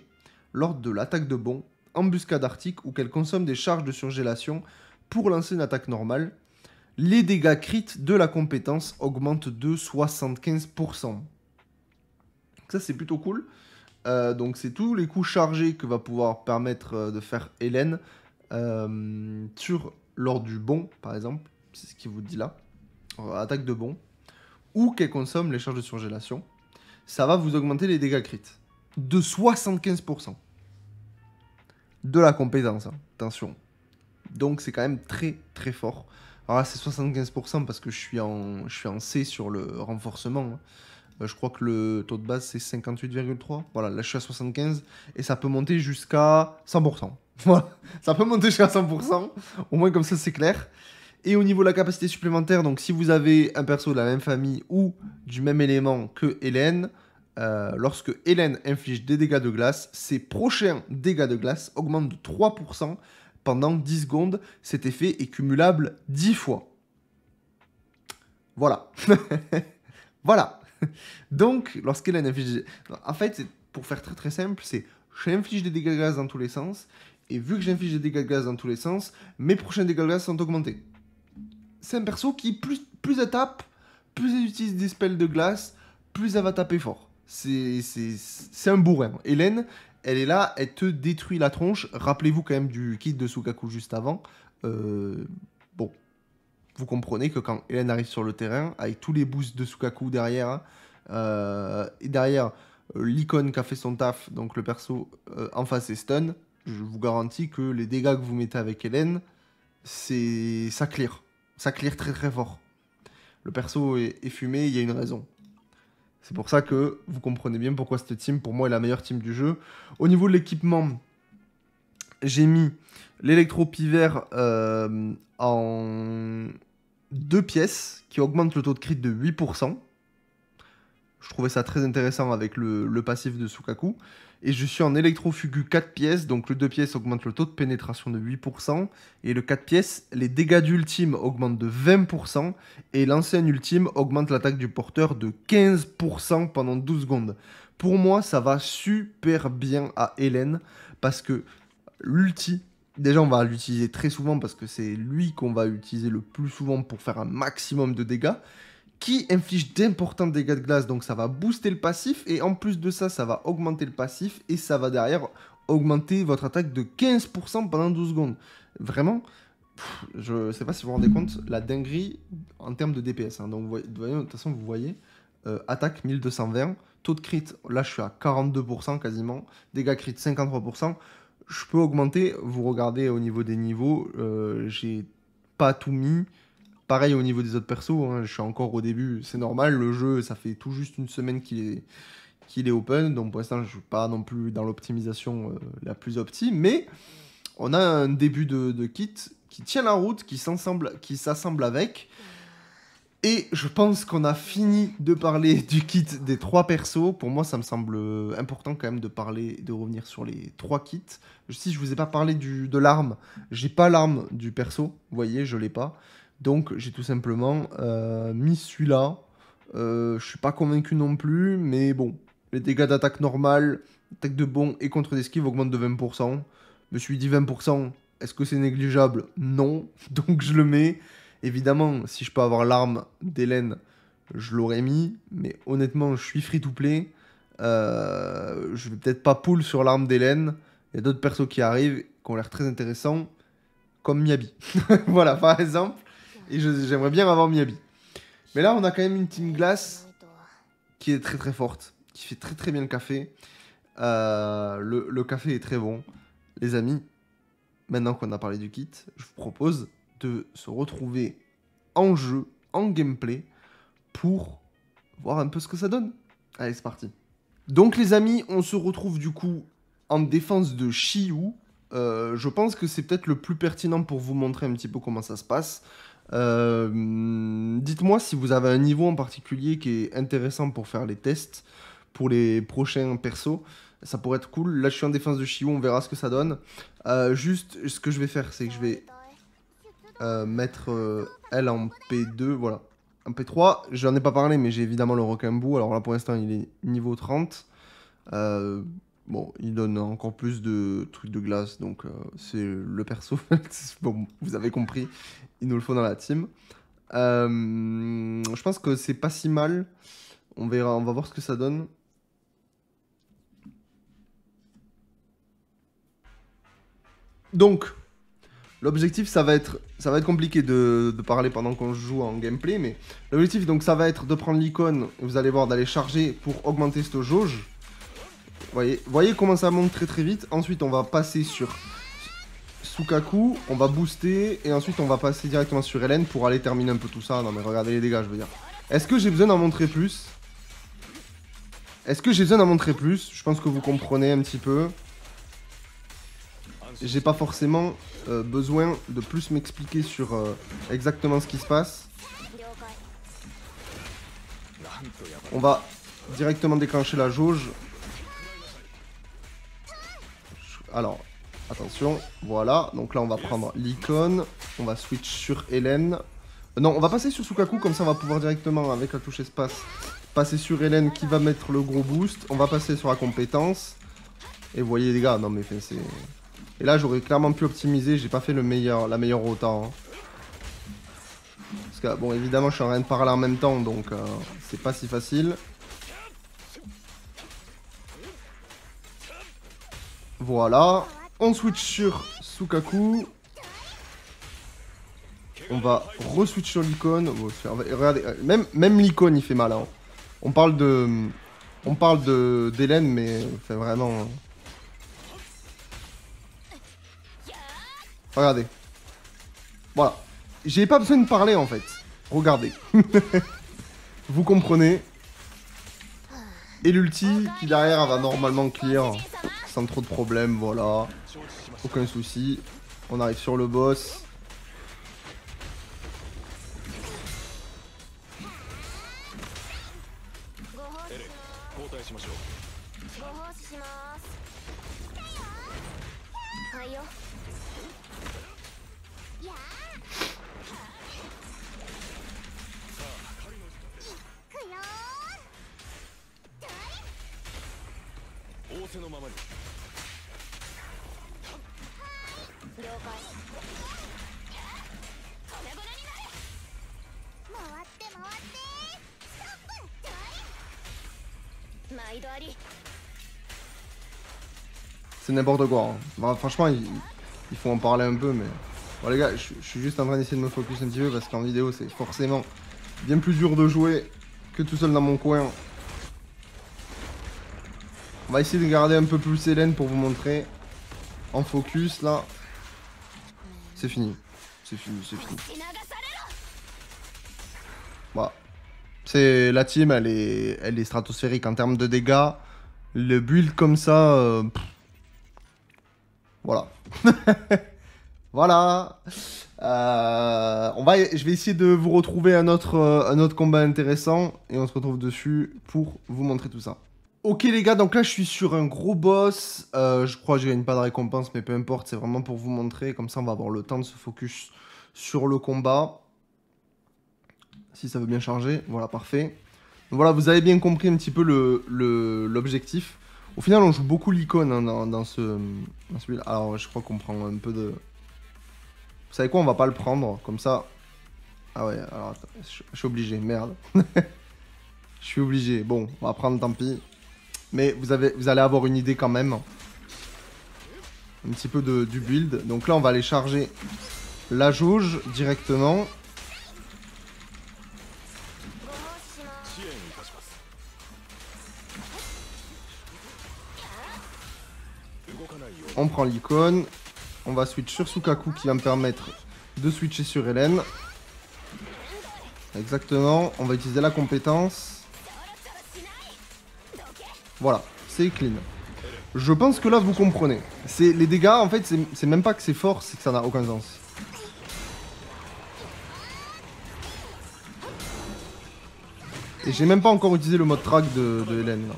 lors de l'attaque de bond, embuscade arctique, ou qu'elle consomme des charges de surgélation pour lancer une attaque normale, les dégâts crits de la compétence augmentent de 75%. Ça, c'est plutôt cool. Donc c'est tous les coups chargés que va pouvoir permettre de faire Hélène lors du bond, par exemple, c'est ce qu'il vous dit là, attaque de bond, ou qu'elle consomme les charges de surgélation, ça va vous augmenter les dégâts crits de 75% de la compétence, hein. Attention. Donc c'est quand même très très fort. Alors là c'est 75% parce que je suis en C sur le renforcement, hein. Je crois que le taux de base c'est 58,3. Voilà, là je suis à 75 et ça peut monter jusqu'à 100%. Voilà, ça peut monter jusqu'à 100%. Au moins comme ça c'est clair. Et au niveau de la capacité supplémentaire, donc si vous avez un perso de la même famille ou du même élément que Hélène, lorsque Hélène inflige des dégâts de glace, ses prochains dégâts de glace augmentent de 3% pendant 10 secondes. Cet effet est cumulable 10 fois. Voilà. Voilà. Donc, lorsqu'Hélène inflige... En fait, pour faire très très simple, c'est j'inflige des dégâts de glace dans tous les sens, et vu que j'inflige des dégâts de glace dans tous les sens, mes prochains dégâts de glace sont augmentés. C'est un perso qui, plus elle tape, plus elle utilise des spells de glace, plus elle va taper fort. C'est un bourrin. Hélène, elle est là, elle te détruit la tronche. Rappelez-vous quand même du kit de Sukaku juste avant. Bon, vous comprenez que quand Hélène arrive sur le terrain, avec tous les boosts de Sukaku derrière, et derrière l'icône qui a fait son taf, donc le perso en face est stun, je vous garantis que les dégâts que vous mettez avec Hélène, ça clear. Ça clear très très fort. Le perso est fumé, il y a une raison. C'est pour ça que vous comprenez bien pourquoi cette team, pour moi, est la meilleure team du jeu. Au niveau de l'équipement, j'ai mis l'électro-pivert en 2 pièces qui augmente le taux de crit de 8%. Je trouvais ça très intéressant avec le passif de Sukaku. Et je suis en électrofugu 4 pièces, donc le 2 pièces augmente le taux de pénétration de 8%. Et le 4 pièces, les dégâts d'ultime augmentent de 20%. Et l'ancien ultime augmente l'attaque du porteur de 15% pendant 12 secondes. Pour moi, ça va super bien à Hélène, parce que l'ulti, déjà on va l'utiliser très souvent, parce que c'est lui qu'on va utiliser le plus souvent pour faire un maximum de dégâts. qui inflige d'importants dégâts de glace, donc ça va booster le passif, et en plus de ça, ça va augmenter le passif, et ça va derrière augmenter votre attaque de 15% pendant 12 secondes. Vraiment, je sais pas si vous vous rendez compte, la dinguerie en termes de DPS. Hein. Donc, de toute façon, vous voyez, attaque 1220, taux de crit, là je suis à 42% quasiment, dégâts crit 53%. Je peux augmenter, vous regardez au niveau des niveaux, j'ai pas tout mis. Pareil au niveau des autres persos, hein, je suis encore au début, c'est normal, le jeu, ça fait tout juste une semaine qu'il est open, donc pour l'instant je suis pas non plus dans l'optimisation la plus opti, mais on a un début de kit qui tient la route, qui s'assemble avec, et je pense qu'on a fini de parler du kit des 3 persos. Pour moi ça me semble important quand même de revenir sur les 3 kits. Si je vous ai pas parlé de l'arme, j'ai pas l'arme du perso, vous voyez, je l'ai pas. Donc j'ai tout simplement mis celui-là. Je suis pas convaincu non plus, mais bon. Les dégâts d'attaque normale, attaque de bond et contre d'esquive augmentent de 20%. Je me suis dit 20%, est-ce que c'est négligeable? Non, donc je le mets. Évidemment, si je peux avoir l'arme d'Hélène, je l'aurais mis. Mais honnêtement, je suis free to play. Je vais peut-être pas pull sur l'arme d'Hélène. Il y a d'autres persos qui arrivent, qui ont l'air très intéressants. Comme Miyabi. Voilà, par exemple. Et j'aimerais bien avoir Miyabi. Mais là, on a quand même une team glace qui est très très forte. Qui fait très très bien le café. Le café est très bon. Les amis, maintenant qu'on a parlé du kit, je vous propose de se retrouver en jeu, en gameplay, pour voir un peu ce que ça donne. Allez, c'est parti. Donc les amis, on se retrouve du coup en défense de Xiyu. Je pense que c'est peut-être le plus pertinent pour vous montrer un petit peu comment ça se passe. Dites-moi si vous avez un niveau en particulier qui est intéressant pour faire les tests pour les prochains persos. Ça pourrait être cool. Là, je suis en défense de Xiyu, on verra ce que ça donne. Juste, ce que je vais faire, c'est que je vais mettre elle en P2, voilà. En P3, j'en ai pas parlé, mais j'ai évidemment le requin-bout. Alors là, pour l'instant, il est niveau 30. Bon, il donne encore plus de trucs de glace, donc c'est le perso. Bon, vous avez compris, il nous le faut dans la team. Je pense que c'est pas si mal. On verra, on va voir ce que ça donne. Donc, l'objectif, ça va être compliqué de parler pendant qu'on joue en gameplay, mais l'objectif, donc, ça va être de prendre l'icône, vous allez voir, d'aller charger pour augmenter cette jauge. Voyez comment ça monte très très vite. Ensuite, on va passer sur Sukaku, on va booster, et ensuite, on va passer directement sur Hélène pour aller terminer un peu tout ça. Non, mais regardez les dégâts, je veux dire. Est-ce que j'ai besoin d'en montrer plus? Je pense que vous comprenez un petit peu. J'ai pas forcément besoin de plus m'expliquer sur exactement ce qui se passe. On va directement déclencher la jauge. Alors, attention, voilà. Donc là, on va prendre l'icône. On va switch sur Hélène. Non, on va passer sur Sukaku, comme ça on va pouvoir directement, avec la touche espace, passer sur Hélène qui va mettre le gros boost. On va passer sur la compétence. Et vous voyez les gars, non mais c'est... Et là j'aurais clairement pu optimiser, j'ai pas fait la meilleure rota. Hein. Parce que bon évidemment je suis en train de parler en même temps, donc c'est pas si facile. Voilà, on switch sur Sukaku. On va re-switch sur l'icône. Regardez, même l'icône il fait mal. Hein. On parle d'Hélène, mais fait vraiment. Regardez. Voilà. J'ai pas besoin de parler en fait. Regardez. Vous comprenez. Et l'ulti qui derrière va normalement clear sans trop de problèmes. Voilà. Aucun souci. On arrive sur le boss. C'est n'importe quoi. Hein. Bon, franchement, il faut en parler un peu, mais... Bon les gars, je suis juste en train d'essayer de me focus un petit peu parce qu'en vidéo, c'est forcément bien plus dur de jouer que tout seul dans mon coin. On va essayer de garder un peu plus Hélène pour vous montrer. En focus, là. C'est fini. C'est fini, c'est fini. Voilà. C'est la team, elle est stratosphérique en termes de dégâts. Le build comme ça... Voilà. Voilà. Je vais essayer de vous retrouver un autre combat intéressant. Et on se retrouve dessus pour vous montrer tout ça. Ok les gars, donc là je suis sur un gros boss. Je crois que je gagne pas de récompense, mais peu importe. C'est vraiment pour vous montrer. Comme ça on va avoir le temps de se focus sur le combat. Si ça veut bien charger. Voilà, parfait. Donc voilà, vous avez bien compris un petit peu l'objectif. Au final, on joue beaucoup l'icône hein, dans ce build. Alors, je crois qu'on prend un peu de... Vous savez quoi, on va pas le prendre, comme ça... Ah ouais, alors, attends, je suis obligé, merde. Je suis obligé. Bon, on va prendre, tant pis. Mais vous allez avoir une idée quand même. Un petit peu du build. Donc là, on va aller charger la jauge directement. On prend l'icône. On va switch sur Sukaku qui va me permettre de switcher sur Hélène. Exactement. On va utiliser la compétence. Voilà, c'est clean. Je pense que là, vous comprenez. Les dégâts, en fait, c'est même pas que c'est fort, c'est que ça n'a aucun sens. Et j'ai même pas encore utilisé le mode track de Hélène, là.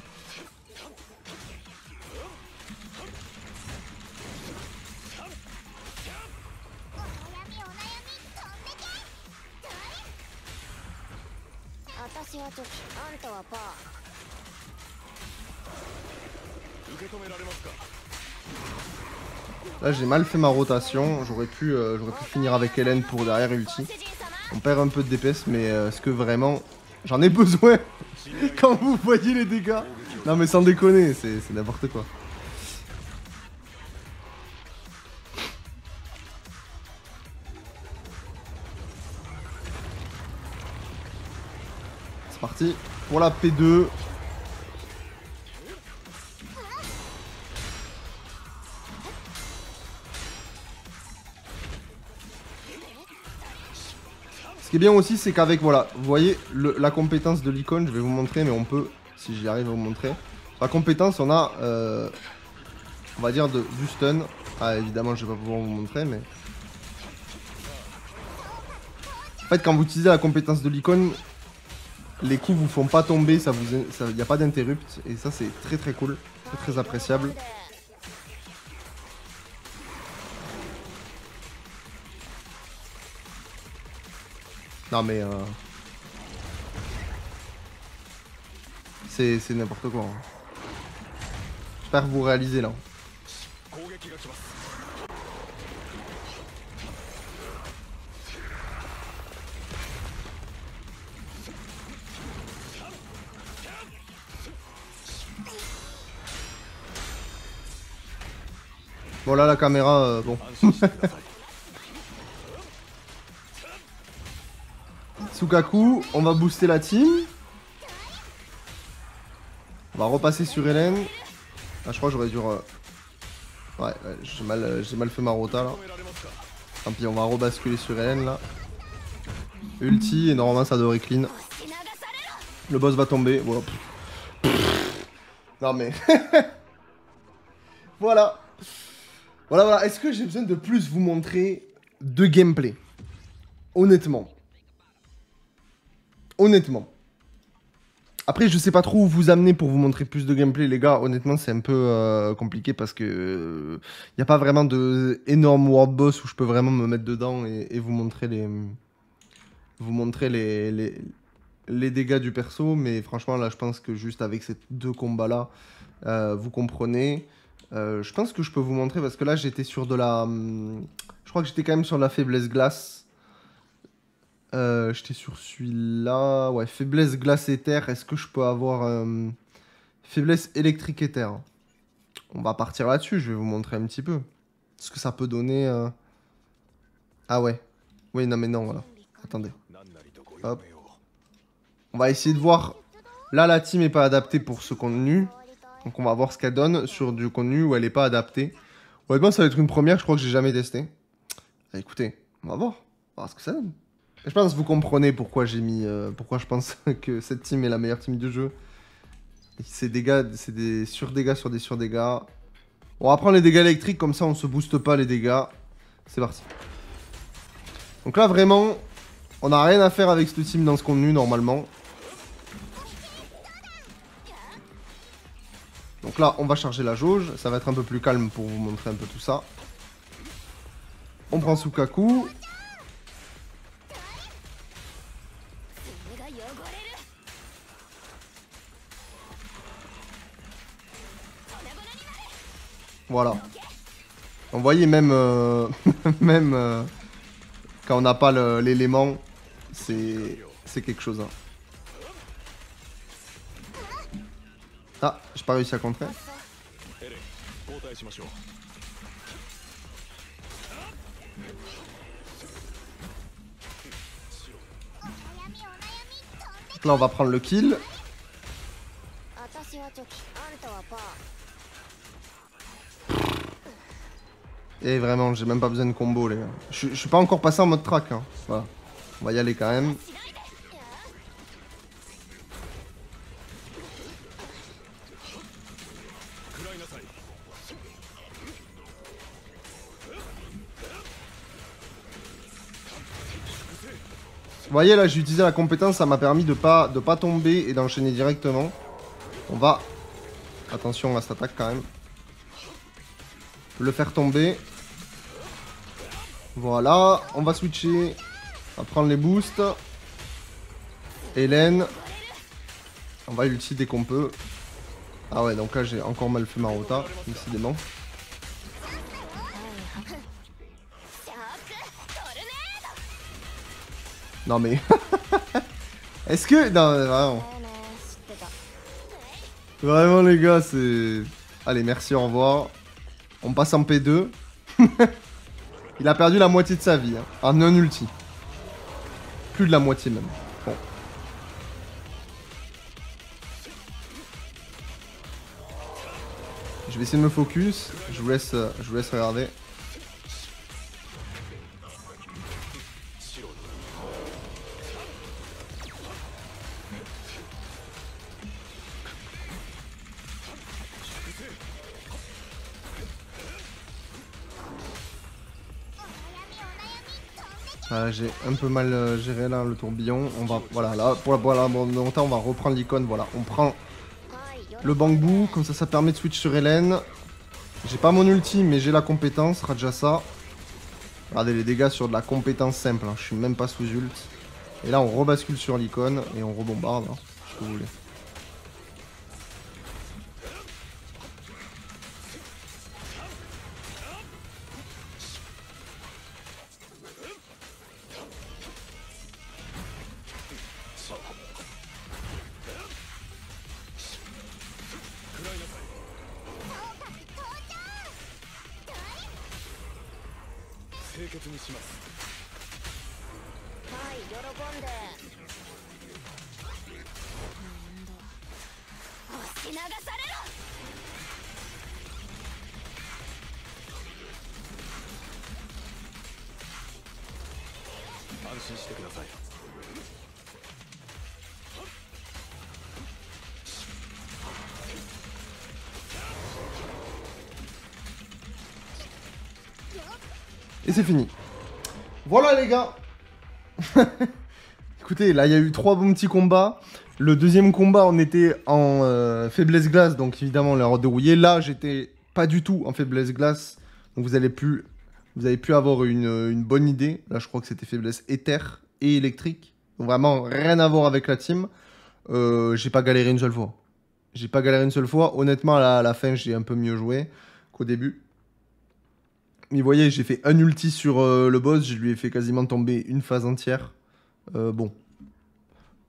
Là j'ai mal fait ma rotation, j'aurais pu finir avec Hélène pour derrière ulti. On perd un peu de DPS mais est-ce que vraiment j'en ai besoin quand vous voyez les dégâts? Non mais sans déconner, c'est n'importe quoi. C'est parti pour la P2. Ce qui est bien aussi, c'est qu'avec, voilà, vous voyez la compétence de l'icône, je vais vous montrer, mais on peut, si j'y arrive à vous montrer. La compétence, on a, on va dire, du stun. Ah, évidemment, je vais pas pouvoir vous montrer, mais... En fait, quand vous utilisez la compétence de l'icône, les coups vous font pas tomber, il n'y a pas d'interrupt, et ça, c'est très très cool, très appréciable. Non mais c'est n'importe quoi. Hein. J'espère que vous réalisez là. Bon là la caméra, bon. Sukaku, on va booster la team. On va repasser sur Hélène. Ah, je crois que j'aurais dû... Ouais, j'ai mal fait ma rota là. Tant pis, on va rebasculer sur Hélène là. Ulti, et normalement ça devrait clean. Le boss va tomber. Voilà. Non mais... Voilà. Voilà. Est-ce que j'ai besoin de plus vous montrer de gameplay? Honnêtement. Après, je sais pas trop où vous amener pour vous montrer plus de gameplay, les gars. Honnêtement, c'est un peu compliqué parce que y a pas vraiment de énorme world boss où je peux vraiment me mettre dedans et vous montrer les dégâts du perso. Mais franchement, là, je pense que juste avec ces deux combats-là, vous comprenez. Je pense que je peux vous montrer parce que là, j'étais sur de la... je crois que j'étais quand même sur la faiblesse glace. J'étais sur celui-là. Ouais, faiblesse glace et terre. Est-ce que je peux avoir Faiblesse électrique éther. On va partir là-dessus, je vais vous montrer un petit peu. Ce que ça peut donner... Ah ouais. Oui, non mais non, voilà. Attendez. Hop. On va essayer de voir... Là, la team n'est pas adaptée pour ce contenu. Donc on va voir ce qu'elle donne sur du contenu où elle n'est pas adaptée. Honnêtement, ça va être une première, je crois que j'ai jamais testé. Écoutez, on va voir. On va voir ce que ça donne. Et je pense que vous comprenez pourquoi j'ai mis... pourquoi je pense que cette team est la meilleure team du jeu. C'est des surdégâts sur des surdégâts. On va prendre les dégâts électriques, comme ça on se booste pas les dégâts. C'est parti. Donc là vraiment, on n'a rien à faire avec ce team dans ce contenu normalement. Donc là on va charger la jauge, ça va être un peu plus calme pour vous montrer un peu tout ça. On prend Sukaku. Voilà. Vous voyez même, même quand on n'a pas l'élément, c'est quelque chose. Hein. Ah, j'ai pas réussi à contrer. Là on va prendre le kill. Et vraiment, j'ai même pas besoin de combo, les gars. Je suis pas encore passé en mode track. Hein. Voilà. On va y aller quand même. Vous voyez, là, j'ai utilisé la compétence. Ça m'a permis de pas tomber et d'enchaîner directement. On va... Attention à cette attaque, quand même. Le faire tomber. Voilà, on va switcher. On va prendre les boosts. Hélène. On va ulti dès qu'on peut. Ah ouais, donc là j'ai encore mal fait ma rota, décidément. Non mais... Est-ce que... Non, vraiment. Vraiment les gars, c'est... Allez, merci, au revoir. On passe en P2. Il a perdu la moitié de sa vie, hein, en un ulti. Plus de la moitié même. Bon. Je vais essayer de me focus. Je vous laisse regarder. J'ai un peu mal géré là le tourbillon. On va, voilà, là pour la longtemps, on va reprendre l'icône. Voilà, on prend le bambou, comme ça permet de switch sur Hélène. J'ai pas mon ulti, mais j'ai la compétence, Rajasa. Regardez les dégâts sur de la compétence simple, hein. Je suis même pas sous ult. Et là on rebascule sur l'icône et on rebombarde, hein, ce que vous voulez. Et c'est fini. Voilà les gars. Écoutez, là il y a eu 3 bons petits combats. Le deuxième combat, on était en faiblesse glace, donc évidemment on l'a redérouillé. Là, j'étais pas du tout en faiblesse glace, donc vous avez pu avoir une bonne idée. Là, je crois que c'était faiblesse éther et électrique. Donc vraiment rien à voir avec la team. J'ai pas galéré une seule fois. J'ai pas galéré une seule fois. Honnêtement, à la fin, j'ai un peu mieux joué qu'au début. Mais vous voyez, j'ai fait un ulti sur le boss, je lui ai fait quasiment tomber une phase entière. Bon.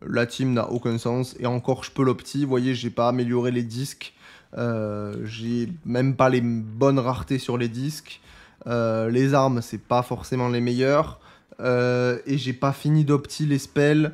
la team n'a aucun sens. Et encore, je peux l'opti. Vous voyez, j'ai pas amélioré les disques. J'ai même pas les bonnes raretés sur les disques. Les armes, c'est pas forcément les meilleures. Et j'ai pas fini d'opti les spells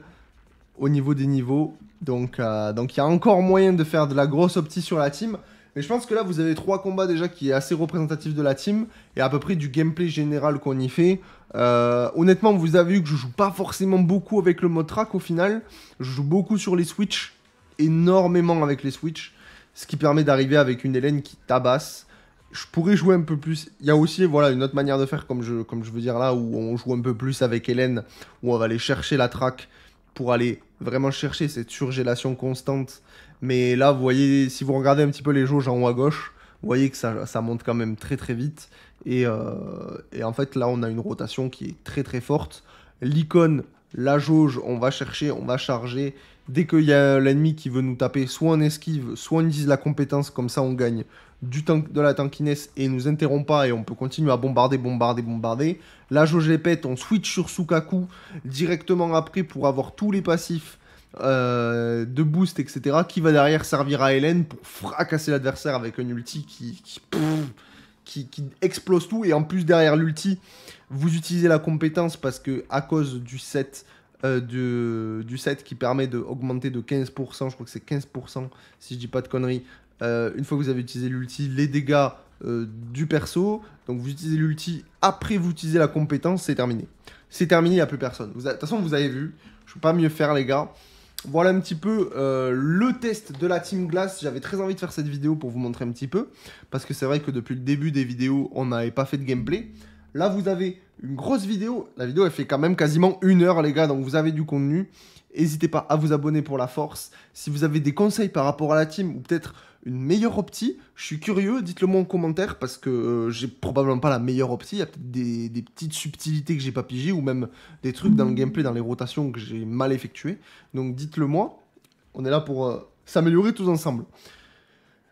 au niveau des niveaux. Donc il y a encore moyen de faire de la grosse opti sur la team. Mais je pense que là, vous avez 3 combats déjà qui est assez représentatif de la team. Et à peu près du gameplay général qu'on y fait. Honnêtement, vous avez vu que je joue pas forcément beaucoup avec le mode track au final. Je joue beaucoup sur les switch. Énormément avec les switch. Ce qui permet d'arriver avec une Hélène qui tabasse. Je pourrais jouer un peu plus. Il y a aussi voilà, une autre manière de faire, comme je veux dire là, où on joue un peu plus avec Hélène. Où on va aller chercher la track pour aller vraiment chercher cette surgélation constante. Mais là, vous voyez, si vous regardez un petit peu les jauges en haut à gauche, vous voyez que ça monte quand même très très vite. Et en fait, là, on a une rotation qui est très très forte. L'icône, la jauge, on va chercher, on va charger. Dès qu'il y a l'ennemi qui veut nous taper, soit on esquive, soit on utilise la compétence, comme ça on gagne de la tankiness et nous interrompt pas et on peut continuer à bombarder. La jauge les pète, on switch sur Sukaku directement après pour avoir tous les passifs de boost, etc. qui va derrière servir à Hélène pour fracasser l'adversaire avec un ulti qui explose tout. Et en plus derrière l'ulti, vous utilisez la compétence parce que à cause du set du set qui permet d'augmenter de 15%, je crois que c'est 15% si je dis pas de conneries, une fois que vous avez utilisé l'ulti, les dégâts du perso. Donc vous utilisez l'ulti, après vous utilisez la compétence, c'est terminé. C'est terminé, il n'y a plus personne. De toute façon, vous avez vu, je peux pas mieux faire les gars. Voilà un petit peu le test de la Team Glass. J'avais très envie de faire cette vidéo pour vous montrer un petit peu. Parce que c'est vrai que depuis le début des vidéos, on n'avait pas fait de gameplay. Là, vous avez une grosse vidéo. La vidéo, elle fait quand même quasiment 1 heure, les gars. Donc, vous avez du contenu. N'hésitez pas à vous abonner pour la force. Si vous avez des conseils par rapport à la team ou peut-être une meilleure opti, je suis curieux. Dites-le moi en commentaire parce que j'ai probablement pas la meilleure opti. Il y a peut-être des petites subtilités que j'ai pas pigées ou même des trucs dans le gameplay, dans les rotations que j'ai mal effectuées. Donc, dites-le moi. On est là pour s'améliorer tous ensemble.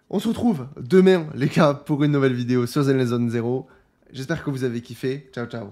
On se retrouve demain, les gars, pour une nouvelle vidéo sur Zenless Zone 0. J'espère que vous avez kiffé. Ciao, ciao.